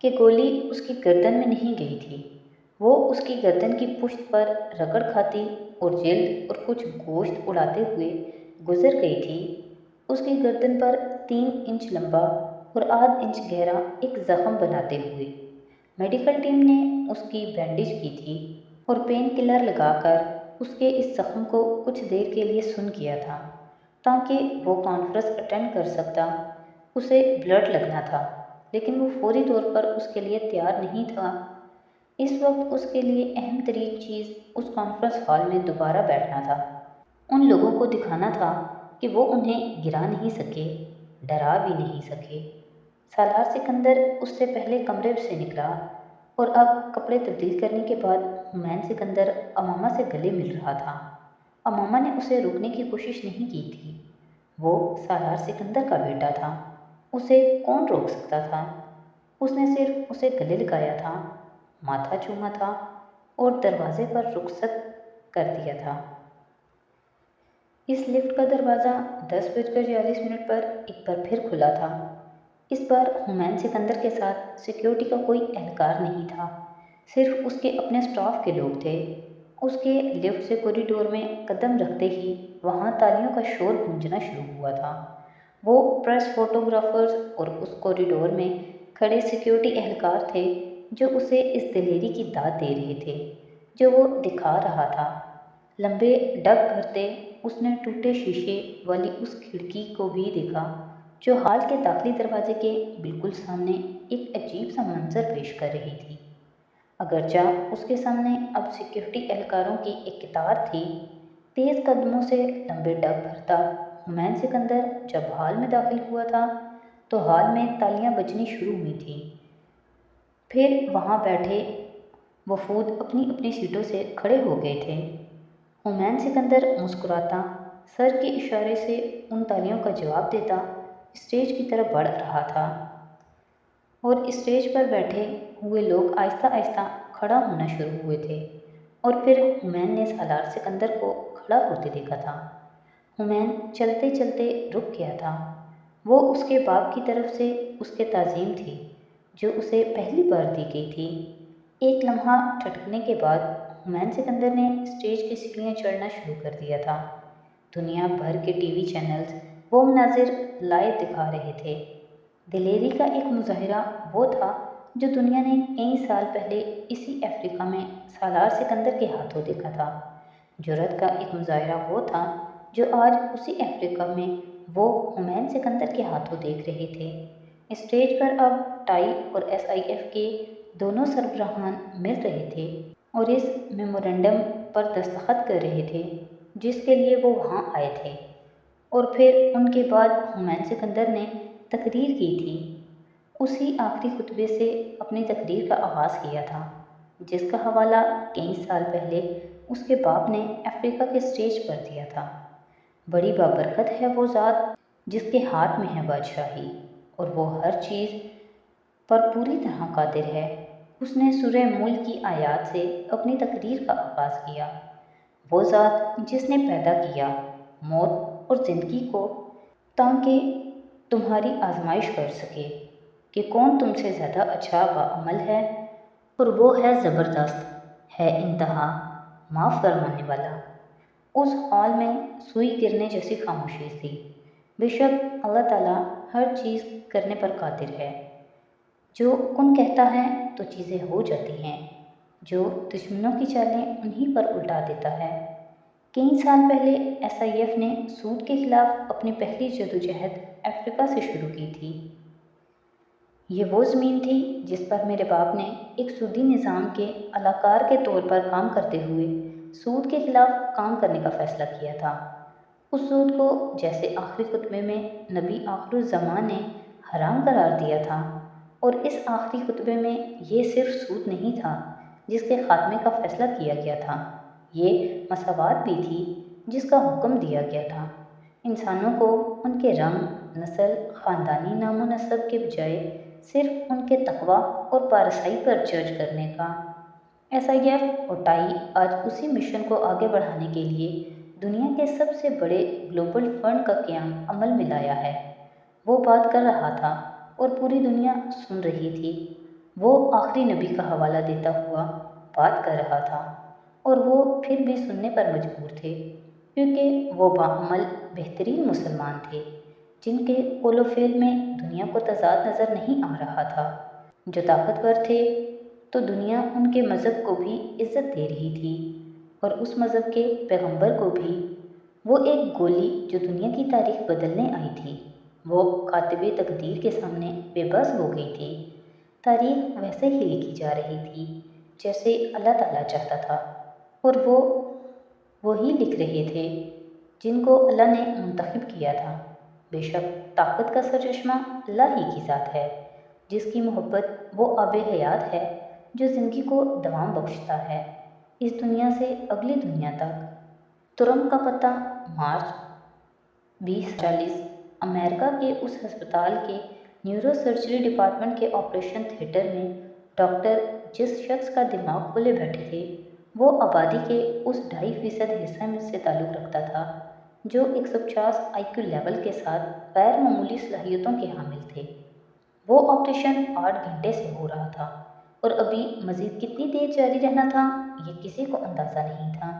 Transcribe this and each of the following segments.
کہ گولی اس کی گردن میں نہیں گئی تھی، وہ اس کی گردن کی پشت پر رگڑ کھاتی اور جلد اور کچھ گوشت اڑاتے ہوئے گزر گئی تھی۔ اس کی گردن پر 3 انچ لمبا اور آدھ انچ گہرا ایک زخم بناتے ہوئے۔ میڈیکل ٹیم نے اس کی بینڈیج کی تھی اور پین کلر لگا کر اس کے اس زخم کو کچھ دیر کے لیے سن کیا تھا تاکہ وہ کانفرنس اٹینڈ کر سکتا۔ اسے بلڈ لگنا تھا لیکن وہ فوری طور پر اس کے لیے تیار نہیں تھا۔ اس وقت اس کے لیے اہم ترین چیز اس کانفرنس ہال میں دوبارہ بیٹھنا تھا۔ ان لوگوں کو دکھانا تھا کہ وہ انہیں گرا نہیں سکے، ڈرا بھی نہیں سکے۔ سالار سکندر اس سے پہلے کمرے سے نکلا اور اب کپڑے تبدیل کرنے کے بعد ہمایون سکندر امامہ سے گلے مل رہا تھا۔ امامہ نے اسے روکنے کی کوشش نہیں کی تھی، وہ سالار سکندر کا بیٹا تھا، اسے کون روک سکتا تھا؟ اس نے صرف اسے گلے لگایا تھا، ماتھا چوما تھا اور دروازے پر رخصت کر دیا تھا۔ اس لفٹ کا دروازہ 10:40 پر ایک بار پھر کھلا تھا۔ اس بار ہمایون سکندر کے ساتھ سیکیورٹی کا کوئی اہلکار نہیں تھا، صرف اس کے اپنے اسٹاف کے لوگ تھے۔ اس کے لفٹ سے کوریڈور میں قدم رکھتے ہی وہاں تالیوں کا شور گونجنا شروع ہوا تھا۔ وہ پریس فوٹوگرافرز اور اس کوریڈور میں کھڑے سیکیورٹی اہلکار تھے جو اسے اس دلیری کی داد دے رہے تھے جو وہ دکھا رہا تھا۔ لمبے ڈگ بھرتے اس نے ٹوٹے شیشے والی اس کھڑکی کو بھی دیکھا جو ہال کے داخلی دروازے کے بالکل سامنے ایک عجیب سا منظر پیش کر رہی تھی۔ اگرچہ اس کے سامنے اب سیکیورٹی اہلکاروں کی ایک قطار تھی۔ تیز قدموں سے لمبے ڈگ بھرتا ہمایون سکندر جب ہال میں داخل ہوا تھا تو ہال میں تالیاں بجنی شروع ہوئی تھیں۔ پھر وہاں بیٹھے وفود اپنی اپنی سیٹوں سے کھڑے ہو گئے تھے۔ ہمایون سکندر مسکراتا سر کے اشارے سے ان تالیوں کا جواب دیتا اسٹیج کی طرف بڑھ رہا تھا اور اسٹیج پر بیٹھے ہوئے لوگ آہستہ آہستہ کھڑا ہونا شروع ہوئے تھے اور پھر ہمایون نے سالار سکندر کو کھڑا ہوتے دیکھا تھا۔ ہمایون چلتے چلتے رک گیا تھا۔ وہ اس کے باپ کی طرف سے اس کے تعظیم تھی جو اسے پہلی بار دی گئی تھی۔ ایک لمحہ ٹھٹکنے کے بعد ہمایون سکندر نے اسٹیج کی سیڑھیاں چڑھنا شروع کر دیا تھا۔ دنیا بھر کے ٹی وی چینلز وہ مناظر لائیو دکھا رہے تھے۔ دلیری کا ایک مظاہرہ وہ تھا جو دنیا نے کئی سال پہلے اسی افریقہ میں سالار سکندر کے ہاتھوں دیکھا تھا۔ جرأت کا ایک مظاہرہ وہ تھا جو آج اسی افریقہ میں وہ ہمایون سکندر کے ہاتھوں دیکھ رہے تھے۔ اسٹیج پر اب ٹائی اور SIF کے دونوں سربراہان مل رہے تھے اور اس میمورنڈم پر دستخط کر رہے تھے جس کے لیے وہ وہاں آئے تھے، اور پھر ان کے بعد ہمایون سکندر نے تقریر کی تھی۔ اسی آخری خطبے سے اپنی تقریر کا آغاز کیا تھا جس کا حوالہ کئی سال پہلے اس کے باپ نے افریقہ کے اسٹیج پر دیا تھا۔ بڑی بابرکت ہے وہ ذات جس کے ہاتھ میں ہے بادشاہی اور وہ ہر چیز پر پوری طرح قادر ہے۔ اس نے سورہ ملک کی آیات سے اپنی تقریر کا آغاز کیا۔ وہ ذات جس نے پیدا کیا موت اور زندگی کو تاکہ تمہاری آزمائش کر سکے کہ کون تم سے زیادہ اچھا بعمل ہے، اور وہ ہے زبردست، ہے انتہا، معاف فرمانے والا۔ اس ہال میں سوئی گرنے جیسی خاموشی تھی۔ بے شک اللہ تعالیٰ ہر چیز کرنے پر قادر ہے۔ جو کن کہتا ہے تو چیزیں ہو جاتی ہیں، جو دشمنوں کی چالیں انہی پر الٹا دیتا ہے۔ کئی سال پہلے SIF نے سود کے خلاف اپنی پہلی جدوجہد افریقہ سے شروع کی تھی۔ یہ وہ زمین تھی جس پر میرے باپ نے ایک سودی نظام کے اعلی کار کے طور پر کام کرتے ہوئے سود کے خلاف کام کرنے کا فیصلہ کیا تھا۔ اس سود کو جیسے آخری خطبے میں نبی آخر الزماں نے حرام قرار دیا تھا، اور اس آخری خطبے میں یہ صرف سود نہیں تھا جس کے خاتمے کا فیصلہ کیا گیا تھا، یہ مساوات بھی تھی جس کا حکم دیا گیا تھا۔ انسانوں کو ان کے رنگ، نسل، خاندانی نام و نسب کے بجائے صرف ان کے تقویٰ اور پارسائی پر جج کرنے کا۔ SIF اور ٹائی آج اسی مشن کو آگے بڑھانے کے لیے دنیا کے سب سے بڑے گلوبل فنڈ کا قیام عمل میں لایا ہے۔ وہ بات کر رہا تھا اور پوری دنیا سن رہی تھی۔ وہ آخری نبی کا حوالہ دیتا ہوا بات کر رہا تھا اور وہ پھر بھی سننے پر مجبور تھے، کیونکہ وہ بعمل بہترین مسلمان تھے جن کے قول و فعل میں دنیا کو تضاد نظر نہیں آ رہا تھا، جو طاقتور تھے تو دنیا ان کے مذہب کو بھی عزت دے رہی تھی اور اس مذہب کے پیغمبر کو بھی۔ وہ ایک گولی جو دنیا کی تاریخ بدلنے آئی تھی، وہ کاتب تقدیر کے سامنے بے بس ہو گئی تھی۔ تاریخ ویسے ہی لکھی جا رہی تھی جیسے اللہ تعالیٰ چاہتا تھا، اور وہ وہی لکھ رہے تھے جن کو اللہ نے منتخب کیا تھا۔ بے شک طاقت کا سرچشمہ اللہ ہی کی ذات ہے، جس کی محبت وہ آب حیات ہے جو زندگی کو دوام بخشتا ہے اس دنیا سے اگلی دنیا تک۔ ترم کا پتہ، مارچ 2040۔ امریکہ کے اس ہسپتال کے نیورو سرجری ڈپارٹمنٹ کے آپریشن تھیٹر میں ڈاکٹر جس شخص کا دماغ کھولے بیٹھے تھے وہ آبادی کے اس 2.5% حصہ میں سے تعلق رکھتا تھا جو 150 IQ لیول کے ساتھ غیر معمولی صلاحیتوں کے حامل تھے۔ وہ آپریشن 8 گھنٹے سے ہو رہا تھا اور ابھی مزید کتنی دیر جاری رہنا تھا یہ کسی کو اندازہ نہیں تھا۔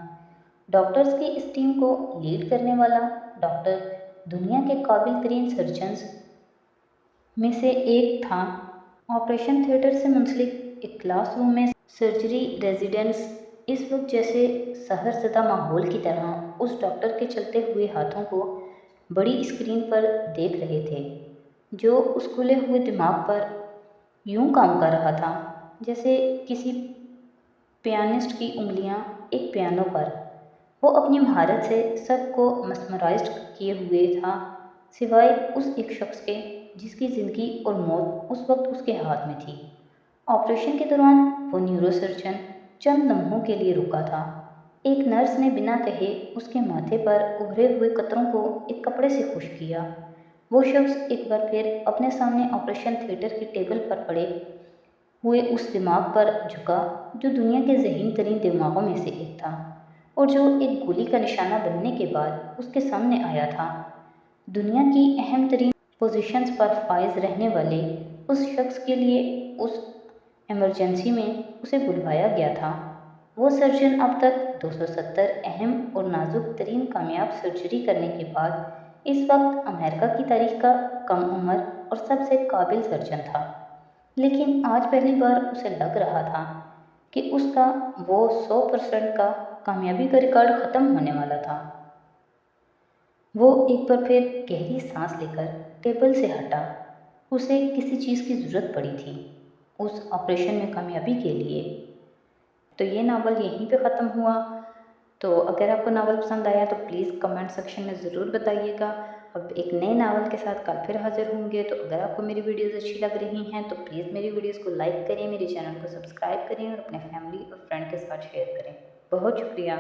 ڈاکٹرز کی اس ٹیم کو لیڈ کرنے والا ڈاکٹر دنیا کے قابل ترین سرجنز میں سے ایک تھا۔ آپریشن تھیٹر سے منسلک ایک کلاس روم میں سرجری ریزیڈنٹس اس وقت جیسے سحر زدہ ماحول کی طرح اس ڈاکٹر کے چلتے ہوئے ہاتھوں کو بڑی اسکرین پر دیکھ رہے تھے جو اس کھلے ہوئے دماغ پر یوں کام کر رہا تھا جیسے کسی پیانسٹ کی انگلیاں ایک پیانو پر۔ وہ اپنی مہارت سے سب کو مسمرائزڈ کیے ہوئے تھا سوائے اس ایک شخص کے جس کی زندگی اور موت اس وقت اس کے ہاتھ میں تھی۔ آپریشن کے دوران وہ نیورو سرجن چند لمحوں کے لیے رکا تھا۔ ایک نرس نے بنا کہے اس کے ماتھے پر ابھرے ہوئے قطروں کو ایک کپڑے سے خشک کیا۔ وہ شخص ایک بار پھر اپنے سامنے آپریشن تھیٹر کی ٹیبل پر پڑے ہوئے اس دماغ پر جھکا جو دنیا کے ذہین ترین دماغوں میں سے ایک تھا اور جو ایک گولی کا نشانہ بننے کے بعد اس کے سامنے آیا تھا۔ دنیا کی اہم ترین پوزیشنز پر فائز رہنے والے اس شخص کے لیے اس ایمرجنسی میں اسے بلوایا گیا تھا۔ وہ سرجن اب تک 270 اہم اور نازک ترین کامیاب سرجری کرنے کے بعد اس وقت امریکہ کی تاریخ کا کم عمر اور سب سے قابل سرجن تھا، لیکن آج پہلی بار اسے لگ رہا تھا کہ اس کا وہ 100% کا کامیابی کا ریکارڈ ختم ہونے والا تھا۔ وہ ایک بار پھر گہری سانس لے کر ٹیبل سے ہٹا۔ اسے کسی چیز کی ضرورت پڑی تھی اس آپریشن میں کامیابی کے لیے۔ تو یہ ناول یہیں پہ ختم ہوا۔ تو اگر آپ کو ناول پسند آیا تو پلیز کمنٹ سیکشن میں ضرور بتائیے گا۔ اب ایک نئے ناول کے ساتھ کل پھر حاضر ہوں گے۔ تو اگر آپ کو میری ویڈیوز اچھی لگ رہی ہیں تو پلیز میری ویڈیوز کو لائک کریں، میرے چینل کو سبسکرائب کریں اور اپنے فیملی اور فرینڈ کے ساتھ شیئر کریں۔ بہت شکریہ۔